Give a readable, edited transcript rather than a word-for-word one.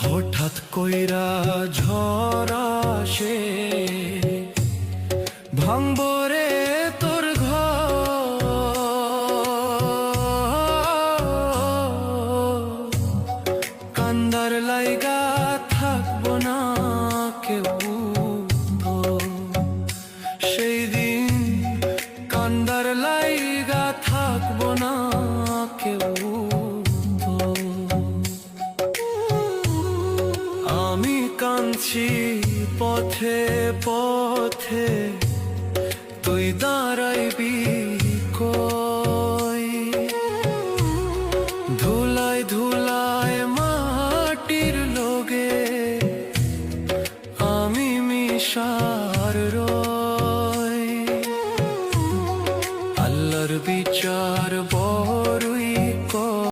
হঠাৎ কইরা ঝড় আসে, ভাঙবো রে তোর ঘর। কান্দার লাইগা থাকবো না কেউ তো, সেই দিন কান্দার লাইগা থাকবো না কেউ তো। আমি কাঁদছি পথে পথে, তুই দাঁড়াইবি কই? ধুলাই ধুলাই